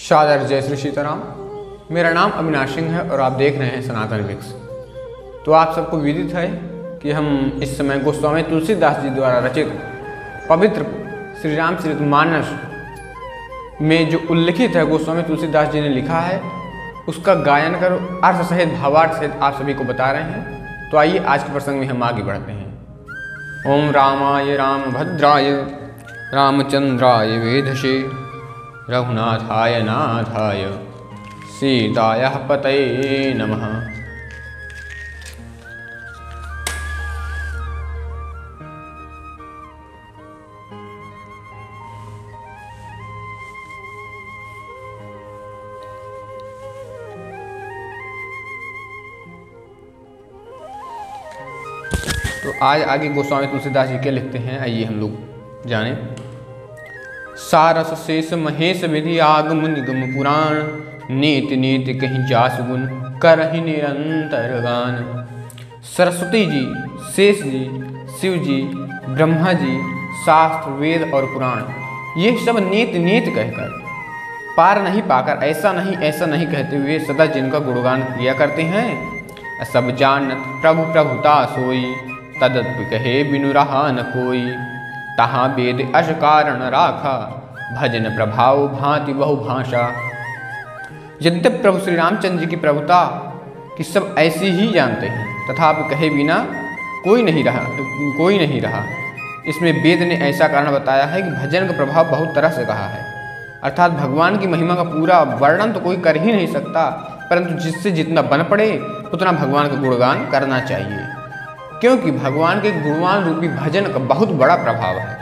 सादर जय श्री सीताराम। मेरा नाम अविनाश सिंह है और आप देख रहे हैं सनातन मिक्स। तो आप सबको विदित है कि हम इस समय गोस्वामी तुलसीदास जी द्वारा रचित पवित्र श्री रामचरितमानस में जो उल्लिखित है, गोस्वामी तुलसीदास जी ने लिखा है, उसका गायन कर अर्थ सहित भावार्थ सहित आप सभी को बता रहे हैं। तो आइए आज के प्रसंग में हम आगे बढ़ते हैं। ओम रामाय रामभद्राय रामचंद्राय वेधसे रघुनाथाय नाथाय सीताय पतये नमः। तो आज आगे गोस्वामी तुलसीदास जी क्या लिखते हैं, आइए हम लोग जाने। सारस शेष महेश विधि आगम निगम पुराण, नीति नीति कहीं जास गुण करहि निरंतर गान। सरस्वती जी, शेष जी, शिव जी, ब्रह्मा जी, शास्त्र, वेद और पुराण, ये सब नीति नीति कहकर पार नहीं पाकर ऐसा नहीं कहते हुए सदा जिनका गुणगान किया करते हैं। सब जानत प्रभु प्रभुता सोई, तदत्व कहे बिनु रहा न कोई। तहाँ वेद अश कारण राखा, भजन प्रभाव भांति बहु भाषा। यद्यप प्रभु श्री रामचंद्र जी की प्रभुता कि सब ऐसी ही जानते हैं, तथापि कहे बिना कोई नहीं रहा। इसमें वेद ने ऐसा कारण बताया है कि भजन का प्रभाव बहुत तरह से कहा है, अर्थात भगवान की महिमा का पूरा वर्णन तो कोई कर ही नहीं सकता, परंतु जिससे जितना बन पड़े उतना भगवान का गुणगान करना चाहिए, क्योंकि भगवान के गुणगान रूपी भजन का बहुत बड़ा प्रभाव है।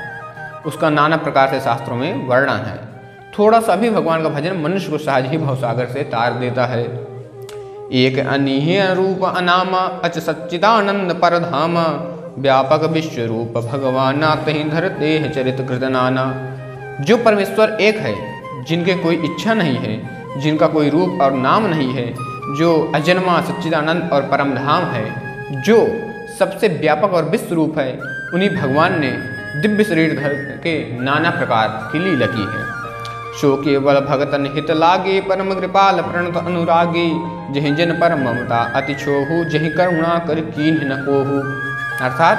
उसका नाना प्रकार से शास्त्रों में वर्णन है। थोड़ा सा भी भगवान का भजन मनुष्य को सहज ही भवसागर से तार देता है। एक अनिह रूप अनामा अच सच्चिदानंद परधामा, व्यापक विश्व रूप भगवान तहि धरते है चरित कृत नाना। जो परमेश्वर एक है, जिनके कोई इच्छा नहीं है, जिनका कोई रूप और नाम नहीं है, जो अजन्मा सच्चिदानंद और परम धाम है, जो सबसे व्यापक और विश्व रूप है, उन्हीं भगवान ने दिव्य शरीर धर के नाना प्रकार की लीला की है। सो केवल भगतन हित लागे, परम कृपाल प्रणत अनुरागे। जहि जन पर ममता अति छोहु, जहि करुणा कर कीन्ह न कोहु। अर्थात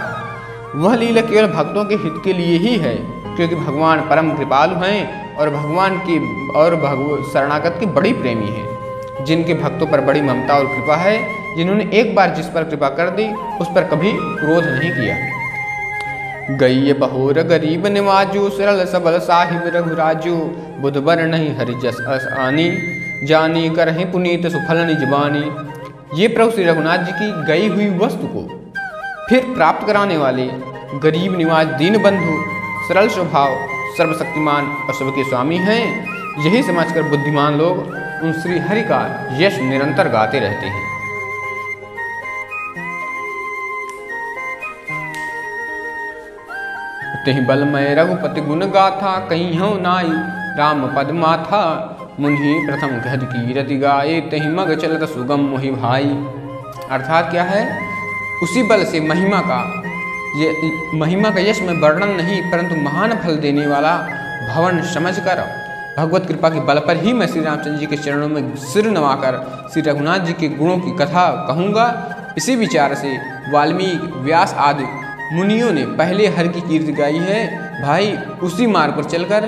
वह लीला केवल भक्तों के हित के लिए ही है, क्योंकि भगवान परम कृपालु हैं और भगवान की शरणागत के बड़ी प्रेमी हैं, जिनके भक्तों पर बड़ी ममता और कृपा है, जिन्होंने एक बार जिस पर कृपा कर दी उस पर कभी क्रोध नहीं किया। गई बहोर गरीब निवाजू, सरल सबल साहिब रघुराजू। बुध बर नहीं हरि जस आनी, जानी करहि पुनीत सुफल निजबानी। ये प्रभु श्री रघुनाथ जी की गई हुई वस्तु को फिर प्राप्त कराने वाले गरीब निवाज दीन बंधु, सरल स्वभाव, सर्वशक्तिमान और सबके स्वामी हैं। यही समझकर बुद्धिमान लोग उन श्री हरि का यश निरंतर गाते रहते हैं। तेहि बलमय रघुपति गुण गाथा, कहीं हूँ नाई राम पद माथा। मुनि प्रथम गद कीरति गाये, तेहि मग चलत सुगम मोहि भाई। अर्थात क्या है, उसी बल से महिमा का यश में वर्णन नहीं, परंतु महान फल देने वाला भवन समझकर भगवत कृपा के बल पर ही मैं श्री रामचंद्र जी के चरणों में सिर नवाकर श्री रघुनाथ जी के गुणों की कथा कहूँगा। इसी विचार से वाल्मीकि, व्यास आदि मुनियों ने पहले हरि की कीर्ति गाई है। भाई उसी मार्ग पर चलना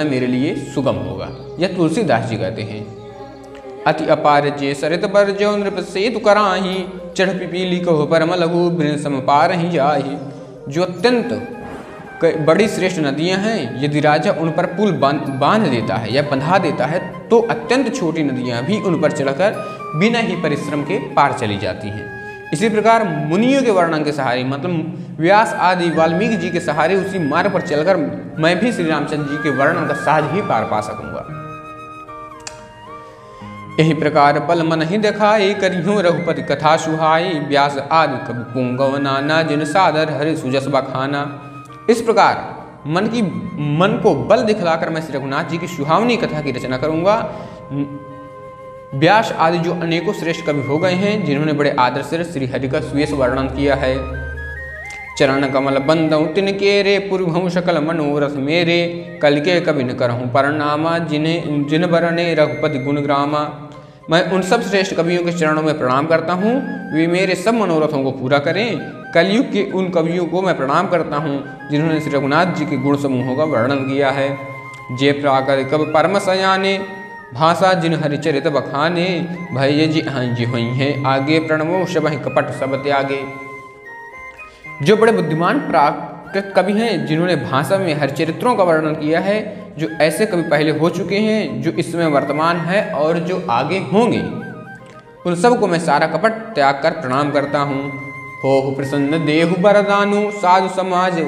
मेरे लिए सुगम होगा। यह तुलसीदास जी कहते हैं। अति अपार जे सरित बर जो नृप सेतु कराही, चढ़ पिपीली कहो परम लघु बिन सम पार ही जाही। जो अत्यंत बड़ी श्रेष्ठ नदियां हैं, यदि राजा उन पर पुल बांध देता है या बंधा देता है, तो अत्यंत छोटी नदियां भी उन पर चढ़कर बिना ही परिश्रम के पार चली जाती हैं। इसी प्रकार मुनियों के वर्णन के सहारे, मतलब व्यास आदि वाल्मीकि जी के सहारे, उसी मार्ग पर चलकर मैं भी श्री रामचंद्र जी के वर्णन का सहज ही पार पा सकूंगा। यही प्रकार बल मन ही दिखाई, करियो रघुपति कथा सुहाई। व्यास आदि कवि पुंगव नाना, जिन सादर हरि सुजस बखाना। इस प्रकार मन को बल दिखलाकर मैं श्री रघुनाथ जी की सुहावनी कथा की रचना करूंगा। व्यास आदि जो अनेकों श्रेष्ठ कवि हो गए हैं, जिन्होंने बड़े आदर से श्री हरि का सुयश वर्णन किया है। चरण कमल बंदऊ तिनके रे पुरभऊ सकल मनोरथ मेरे, कल के कवि न करहूँ परनामा, जिन बरने रघुपति गुणग्रामा। मैं उन सब श्रेष्ठ कवियों के चरणों में प्रणाम करता हूँ, वे मेरे सब मनोरथों को पूरा करें। कलयुग के उन कवियों को मैं प्रणाम करता हूँ जिन्होंने श्री रघुनाथ जी के गुण समूहों का वर्णन किया है। जय प्राकर कवि परम सयाने, भाषा जिन हरिचरित बखाने, भय जी जी हुई हैं आगे, प्रणमो शबहि कपट सब त्यागे। जो बड़े बुद्धिमान प्राकृत कवि हैं जिन्होंने भाषा में हरिचरित्रों का वर्णन किया है, जो ऐसे कवि पहले हो चुके हैं, जो इस समय वर्तमान है और जो आगे होंगे, उन सब को मैं सारा कपट त्याग कर प्रणाम करता हूँ। हो प्रसन्न देहु बरदानु, साधु समाज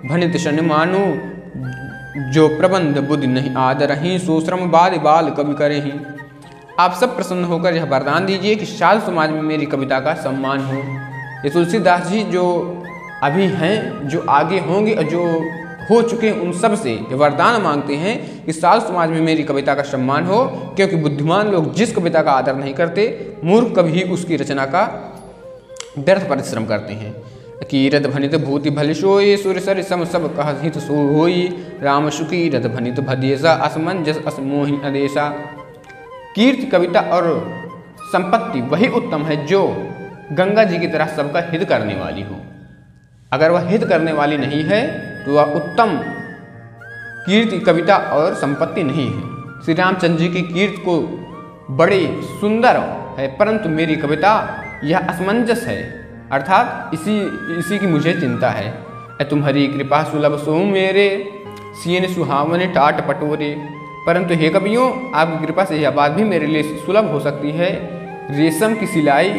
भनित शन मानु, जो प्रबंध बुद्धि नहीं आदरहीं, सो श्रम बाल बाल कवि करें। आप सब प्रसन्न होकर यह वरदान दीजिए कि साधु समाज में मेरी कविता का सम्मान हो। ये तुलसीदास जी जो अभी हैं, जो आगे होंगे और जो हो चुके हैं, उन सब से ये वरदान मांगते हैं कि साधु समाज में मेरी कविता का सम्मान हो, क्योंकि बुद्धिमान लोग जिस कविता का आदर नहीं करते, मूर्ख कवि उसकी रचना का व्यर्थ परिश्रम करते हैं। कीरत भनित भूति भल सोई, सुर सर सम सब कहत सो होई, राम सुखी रथ भनित भदेसा, असमंजस असमोहि अदेशा। कीर्ति कविता और संपत्ति वही उत्तम है जो गंगा जी की तरह सबका हित करने वाली हो। अगर वह हित करने वाली नहीं है तो वह उत्तम कीर्ति कविता और संपत्ति नहीं है। श्री रामचंद्र जी की कीर्ति को बड़ी सुंदर है, परंतु मेरी कविता यह असमंजस है, अर्थात इसी की मुझे चिंता है। तुम्हारी कृपा सुलभ सो मेरे, सीन सुहावने टाट पटोरे। परंतु हे कवियों, आपकी कृपा से यह बात भी मेरे लिए सुलभ हो सकती है, रेशम की सिलाई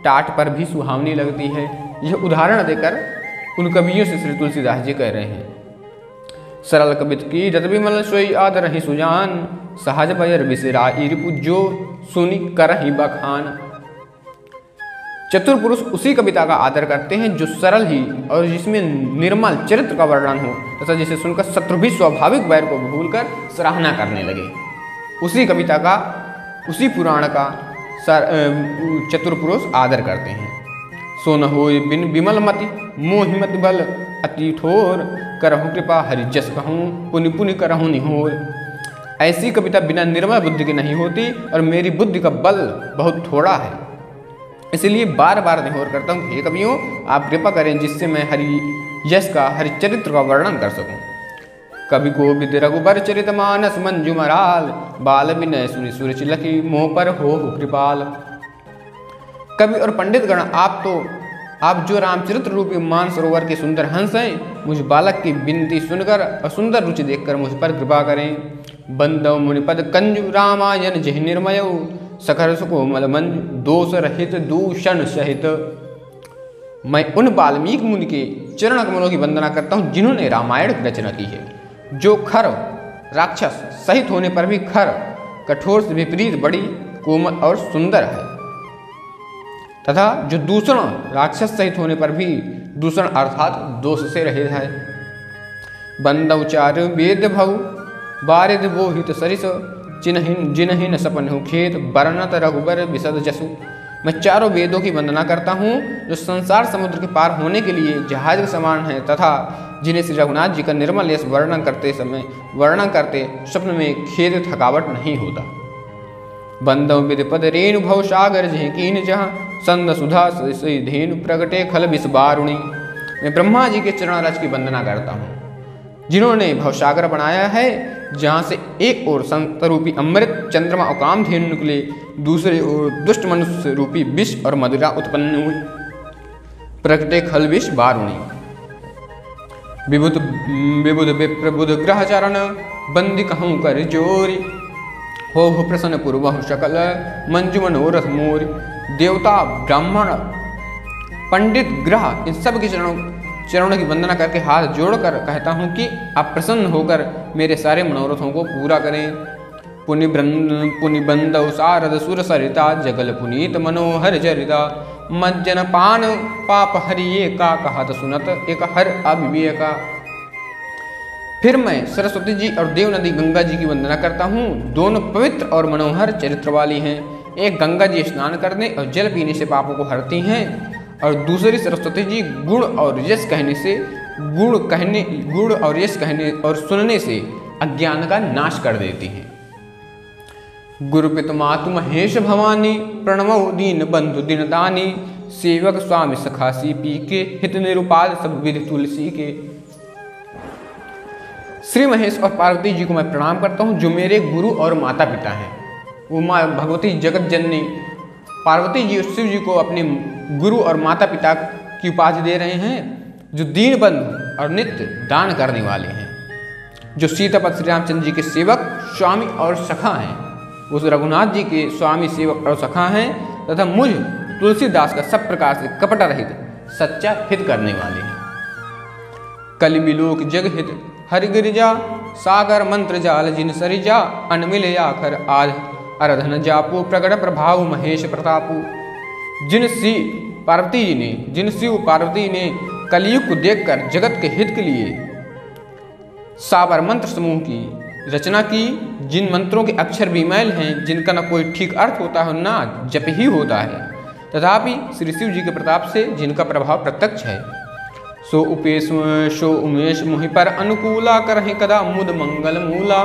टाट पर भी सुहावनी लगती है। यह उदाहरण देकर उन कवियों से श्री तुलसीदास जी कह रहे हैं। सरल कवित की रत विमल सोई आदर ही सुजान, सहज बयर बिसराई रिपुजो, सुनि करहि बखान। चतुर पुरुष उसी कविता का आदर करते हैं जो सरल ही और जिसमें निर्मल चरित्र का वर्णन हो, तथा जिसे सुनकर शत्रु भी स्वाभाविक वैर को भूलकर सराहना करने लगे। उसी कविता का, उसी पुराण का चतुर पुरुष आदर करते हैं। सो न होय बिन विमल मति, मोहि मति बल अति ठोर, करहु कृपा हरि जस कहूँ, पुनि पुनि करहु निहोर। ऐसी कविता बिना निर्मल बुद्धि के नहीं होती और मेरी बुद्धि का बल बहुत थोड़ा है, इसलिए बार बार निहोर करता हूँ। हे कवियों, आप कृपा करें जिससे मैं हरि यश का, हरिचरित्र का वर्णन कर सकूं। कवि गोविंद रघुबर चरित मानस मंजू मराल, बाल विनय सुनि सुर चिलखी, मोह पर हो कृपाल। कवि और पंडित गण, आप जो रामचरित्र रूपी मान सरोवर के सुंदर हंस हैं, मुझ बालक की विनती सुनकर और सुंदर रुचि देखकर मुझ पर कृपा करें। बंदव मुनिपद कंजु, रामायण जहि निर्मय, सखर सुकोमल मंजु, दोष रहित दूषण सहित। मैं उन वाल्मीकि मुनि के चरण कमलों की वंदना करता हूँ जिन्होंने रामायण की रचना की है, जो खर राक्षस सहित होने पर भी खर, कठोर से विपरीत बड़ी कोमल और सुंदर है, तथा जो दूषण राक्षस सहित होने पर भी दूषण अर्थात दोष से रहित है। बंदव चार वेद भव, बारिद बोहित सरिस, जिनहि न सपन खेत, बरनत रघुबर विशद जसु। मैं चारों वेदों की वंदना करता हूँ जो संसार समुद्र के पार होने के लिए जहाज के समान है, तथा जिन्हें श्री रघुनाथ जी का निर्मल यश वर्णन करते स्वप्न में खेद थकावट नहीं होता। बंदव विदपद रेणु भव सागर जह कीन जहाँ, संद सुधा धेनु प्रगटे खल विष बारुणी। मैं ब्रह्मा जी के चरण रज की वंदना करता हूँ जिन्होंने भवसागर बनाया है, जहाँ से एक ओर संत रूपी अमृत चंद्रमा और कामधेनु निकले, दूसरे ओर दुष्ट मनुष्य रूपी विष और मदिरा उत्पन्न हुई। प्रगटे खल विष बारुणी। विबुध विप्रबुध ग्रहचरण, बंदी कहूँ कर जोरी, हो प्रसन्न पूर्व शकल, मंजु मनोरथ मोरी। देवता ब्राह्मण पंडित ग्रह इन सब के चरणों की वंदना करके हाथ जोड़कर कहता हूँ कि आप प्रसन्न होकर मेरे सारे मनोरथों को पूरा करें। पुनि बंदव सारद सुर सरिता, जगल पुनीत मनोहर चरिता। मज्जन पान पाप हरिये का, कहत सुनत एक हर अविवेका। फिर मैं सरस्वती जी और देव नदी गंगा जी की वंदना करता हूँ। दोनों पवित्र और मनोहर चरित्र वाली हैं। एक गंगा जी स्नान करने और जल पीने से पापों को हरती हैं, और दूसरी सरस्वती जी गुण और यश कहने से गुण और यश कहने और सुनने से अज्ञान का नाश कर देती हैं। गुरुपित मातु महेश भवानी प्रणमो दीन बंधु दिनदानी सेवक स्वामी सखासी पी के हित निरुपाद सब विधि तुलसी के। श्री महेश और पार्वती जी को मैं प्रणाम करता हूँ जो मेरे गुरु और माता पिता हैं। वो माँ भगवती जगत जननी पार्वती जी और शिव जी को अपने गुरु और माता पिता की उपाधि दे रहे हैं, जो दीन बंधु और नित्य दान करने वाले हैं, जो सीतापति श्री रामचंद्र जी के सेवक स्वामी और सखा हैं, उस रघुनाथ जी के स्वामी सेवक और सखा हैं तथा मुझ तुलसीदास का सब प्रकार से कपट रहित सच्चा हित करने वाले हैं। कलि बिलोक जग हित हरि गिरिजा सागर मंत्र जाल जिन सरिजा अनमिल आखर आज अरधन जापू प्रगट प्रभाव महेश प्रतापू। जिन शिव पार्वती ने कलयुग को देखकर जगत के हित के लिए साबर मंत्र समूह की रचना की, जिन मंत्रों के अक्षर विमैल हैं, जिनका न कोई ठीक अर्थ होता है ना जप ही होता है, तथापि श्री शिव जी के प्रताप से जिनका प्रभाव प्रत्यक्ष है, सो उमेश मुहि पर अनुकूला करहि कदा मुद मंगल मूला।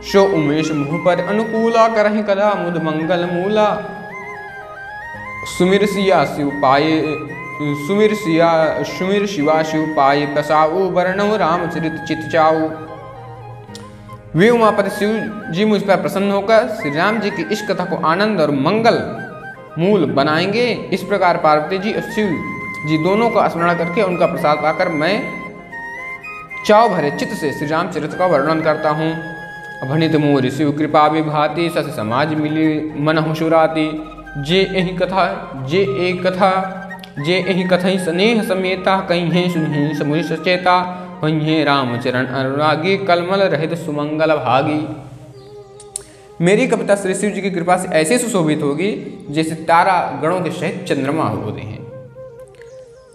सो उमेश मुहि पर अनुकूला करहि कदा मुद मंगल मूला। सुमिर शिवा शिव पाए बसाऊ वर्णव रामचरित चित चाऊ। वे उमापति शिव जी मुझ पर प्रसन्न होकर श्री राम जी की इस कथा को आनंद और मंगल मूल बनाएंगे। इस प्रकार पार्वती जी और शिव जी दोनों का स्मरण करके उनका प्रसाद पाकर मैं चाव भरे चित्त से श्री रामचरित का वर्णन करता हूँ। भनित मोर शिव कृपा विभाति सस समाज मिली मनहु सुराती। जे एहि कथई स्नेह समेता कहीं सुनहि समुझ सचेता। वहीं रामचरण अनुरागी कलमल रहित सुमंगल भागी। मेरी कविता श्री शिव जी की कृपा से ऐसे सुशोभित होगी जैसे तारा गणों के सहित चंद्रमा होते हैं,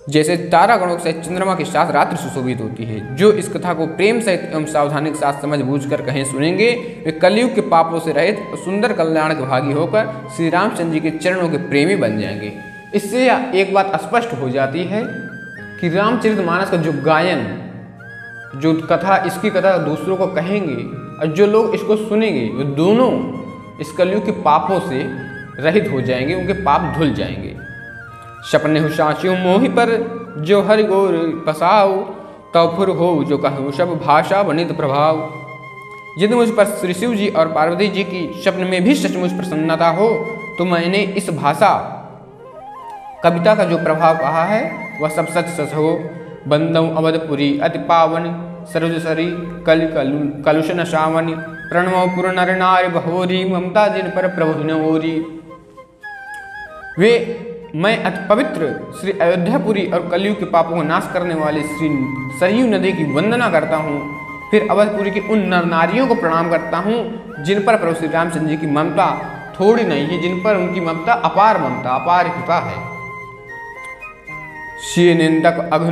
जैसे तारा गणों के सहित चंद्रमा के साथ रात्रि सुशोभित होती है। जो इस कथा को प्रेम सहित एवं सावधानी के साथ समझ बूझ कर कहें सुनेंगे, वे कलयुग के पापों से रहित और सुंदर कल्याण के भागी होकर श्री रामचंद्र जी के चरणों के प्रेमी बन जाएंगे। इससे एक बात स्पष्ट हो जाती है कि रामचरितमानस का जो गायन, जो कथा, इसकी कथा दूसरों को कहेंगे और जो लोग इसको सुनेंगे, वे दोनों इस कलयुग के पापों से रहित हो जाएंगे, उनके पाप धुल जाएंगे। सपने हो साचियों मोहि पर जो हरि गोर पसाओ, तव फुर हो जो कहूँ सब भाषा बनित प्रभाव। यदि मुझ पर श्री शिव जी और पार्वती जी की स्वप्न में भी सचमुच प्रसन्नता हो तो मैंने इस भाषा कविता का जो प्रभाव कहा है वह सब सच सच हो। बंदौ अवधपुरी अति पावन सरोजसरी कलुष न सावनी। प्रणव पुर नर नार बहोरी ममता जिन पर प्रभु नवोरी। वे मैं अति पवित्र श्री अयोध्यापुरी और कलयुग के पापों को नाश करने वाले श्री सरयू नदी की वंदना करता हूँ। फिर अवधपुरी की उन नर नारियों को प्रणाम करता हूँ जिन पर प्रभु श्री रामचंद्र जी की ममता थोड़ी नहीं है, जिन पर उनकी ममता अपार कृपा है। सिय निंदक अघ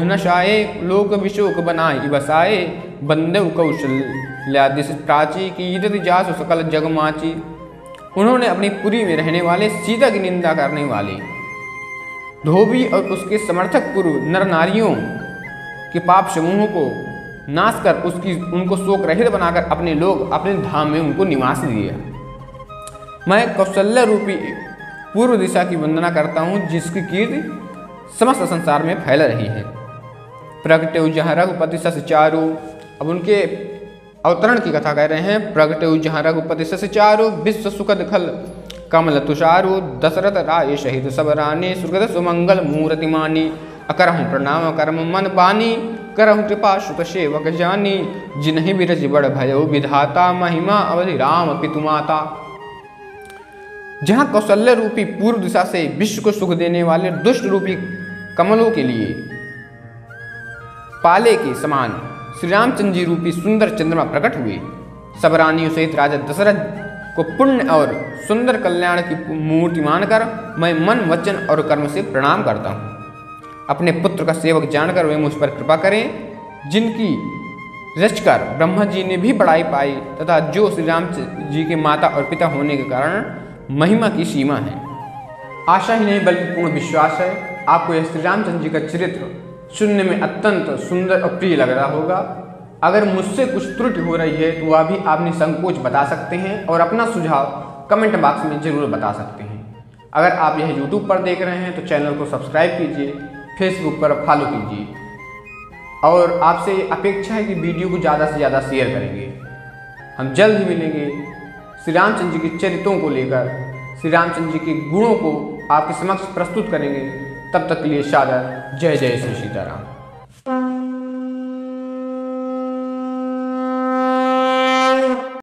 नशाए लोक विशोक बनाई बसाए। बंदेव कौशल्यादिश प्राची की जासु सकल जगमाची। उन्होंने अपनी पुरी में रहने वाले सीता की निंदा करने वाले धोबी और उसके समर्थक पूर्व नर नारियों के पाप समूहों को नाश कर उनको शोक रहित बनाकर अपने धाम में उनको निवास दिया। मैं कौशल्य रूपी पूर्व दिशा की वंदना करता हूँ जिसकी कीर्ति समस्त संसार में फैल रही है। प्रगटे जहाँ रघुपति सस चारु। अब उनके अवतरण की कथा कह रहे हैं। प्रगटे जहाँ रघुपति सस चारु विश्व सुखद खल कमल तुषारु। दशरथ राय शहीद सब रानी सुकृत सुमंगल मूर्ति मानी। अकरहु प्रणाम कर्म मन बानी करहु कृपा सुत सेवक जानी। जिन्हि बिरज बड़ भयो विधाता महिमा अवधि राम पितुमाता। जहाँ कौशल्य रूपी पूर्व दिशा से विश्व को सुख देने वाले दुष्ट रूपी कमलों के लिए पाले के समान श्री रामचंद्र जी रूपी सुंदर चंद्रमा प्रकट हुए। सब रानियों सहित राजा दशरथ को पुण्य और सुंदर कल्याण की मूर्ति मानकर मैं मन वचन और कर्म से प्रणाम करता हूँ। अपने पुत्र का सेवक जानकर वे मुझ पर कृपा करें जिनकी रचकर ब्रह्मा जी ने भी बड़ाई पाई तथा जो श्री राम जी के माता और पिता होने के कारण महिमा की सीमा है। आशा ही नहीं बल्कि पूर्ण विश्वास है आपको यह श्री रामचंद्र जी का चरित्र सुनने में अत्यंत सुंदर और प्रिय लग रहा होगा। अगर मुझसे कुछ त्रुटि हो रही है तो वह भी आप निसंकोच बता सकते हैं और अपना सुझाव कमेंट बॉक्स में जरूर बता सकते हैं। अगर आप यह यूट्यूब पर देख रहे हैं तो चैनल को सब्सक्राइब कीजिए, फेसबुक पर फॉलो कीजिए और आपसे अपेक्षा है कि वीडियो को ज़्यादा से ज़्यादा शेयर करेंगे। हम जल्द ही मिलेंगे श्री रामचंद्र जी के चरित्रों को लेकर, श्री रामचंद्र जी के गुणों को आपके समक्ष प्रस्तुत करेंगे। तब तक के लिए सादर जय जय श्री सीताराम।